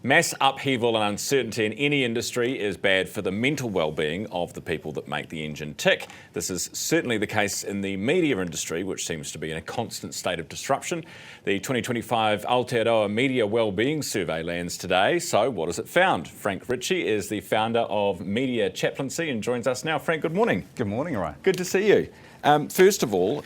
Mass upheaval and uncertainty in any industry is bad for the mental well-being of the people that make the engine tick. This is certainly the case in the media industry, which seems to be in a constant state of disruption. The 2025 Aotearoa Media Wellbeing Survey lands today. So what has it found? Frank Ritchie is the founder of Media Chaplaincy and joins us now. Frank, good morning. Good morning, Ryan. Good to see you. First of all,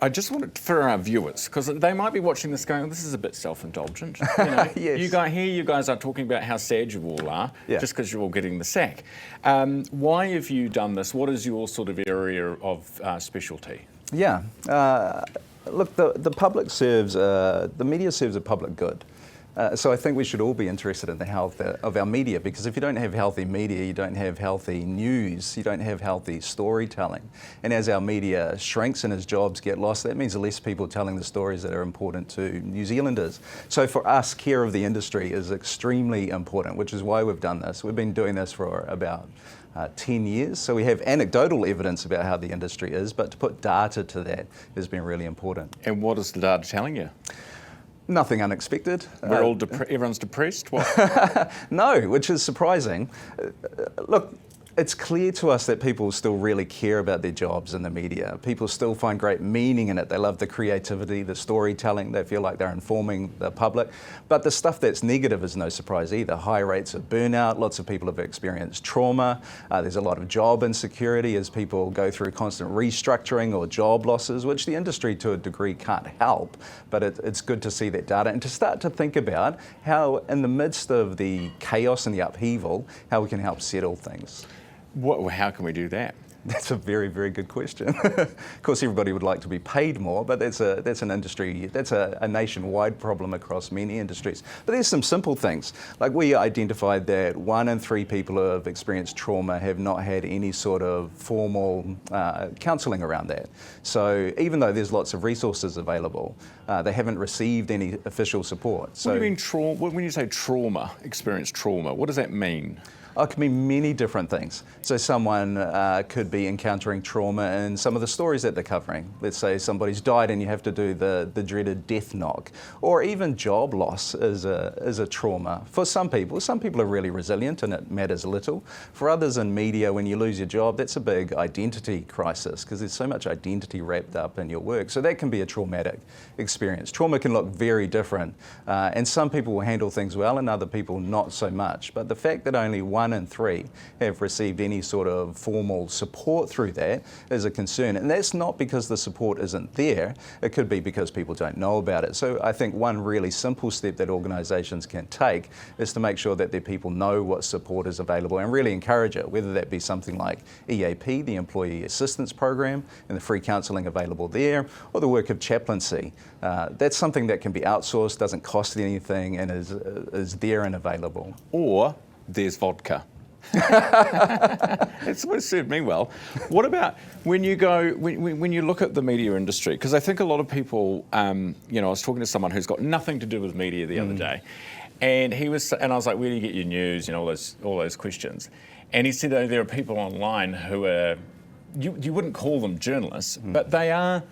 I just wanted for our viewers, because they might be watching this going, this is a bit self-indulgent. You know, Yes. you guys are talking about how sad you all are, just because you're all getting the sack. Why have you done this? What is your sort of area of specialty? Yeah, look, the public serves, the media serves a public good. So I think we should all be interested in the health of our media, because if you don't have healthy media, you don't have healthy news, you don't have healthy storytelling. And as our media shrinks and as jobs get lost, that means less people telling the stories that are important to New Zealanders. So for us, care of the industry is extremely important, which is why we've done this. We've been doing this for about 10 years, so we have anecdotal evidence about how the industry is, but to put data to that has been really important. And what is the data telling you? Nothing unexpected. We're all everyone's depressed? What? No, which is surprising. Look, it's clear to us that people still really care about their jobs in the media. People still find great meaning in it. They love the creativity, the storytelling. They feel like they're informing the public. But the stuff that's negative is no surprise either. High rates of burnout. Lots of people have experienced trauma. There's a lot of job insecurity as people go through constant restructuring or job losses, which the industry to a degree can't help. But it's good to see that data and to start to think about how, in the midst of the chaos and the upheaval, how we can help settle things. How can we do that? That's a very, very good question. Of course, everybody would like to be paid more, but that's an industry, that's a nationwide problem across many industries. But there's some simple things. Like, we identified that 1 in 3 people who have experienced trauma have not had any sort of formal counselling around that. So even though there's lots of resources available, they haven't received any official support. So, what do you mean when you say trauma, experienced trauma, what does that mean? It can mean many different things. So someone could be encountering trauma in some of the stories that they're covering. Let's say somebody's died and you have to do the dreaded death knock. Or even job loss is a trauma. For some people are really resilient and it matters little. For others in media, when you lose your job, that's a big identity crisis, because there's so much identity wrapped up in your work. So that can be a traumatic experience. Trauma can look very different. And some people will handle things well and other people not so much. But the fact that only 1 in 3 have received any sort of formal support through that is a concern. And that's not because the support isn't there. It could be because people don't know about it. So I think one really simple step that organisations can take is to make sure that their people know what support is available and really encourage it, whether that be something like EAP, the Employee Assistance Program, and the free counselling available there, or the work of chaplaincy. That's something that can be outsourced, doesn't cost anything, and is there and available. Or there's vodka. It's what served me well. What about when you go, when you look at the media industry? Because I think a lot of people, I was talking to someone who's got nothing to do with media the other day, and I was like, where do you get your news? All those questions. And he said, there are people online who are, you wouldn't call them journalists, but they are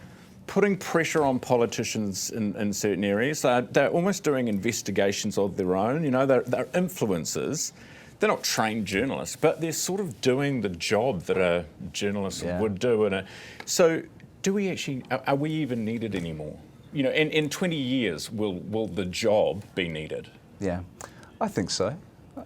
putting pressure on politicians in certain areas. They're almost doing investigations of their own. They're influencers. They're not trained journalists, but they're sort of doing the job that a journalist would do. So are we even needed anymore? In 20 years, will the job be needed? Yeah, I think so.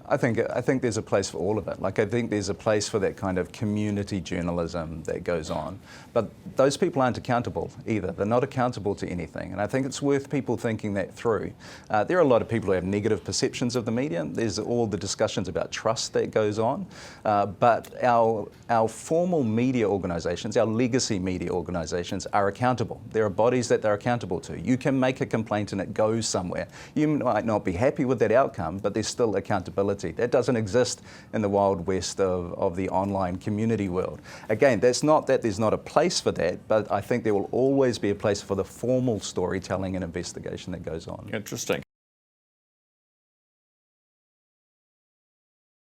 I think there's a place for all of it. Like, I think there's a place for that kind of community journalism that goes on. But those people aren't accountable either. They're not accountable to anything. And I think it's worth people thinking that through. There are a lot of people who have negative perceptions of the media. There's all the discussions about trust that goes on. But our formal media organisations, our legacy media organisations, are accountable. There are bodies that they're accountable to. You can make a complaint and it goes somewhere. You might not be happy with that outcome, but there's still accountability. That doesn't exist in the wild west of the online community world. Again, that's not that there's not a place for that, but I think there will always be a place for the formal storytelling and investigation that goes on. Interesting.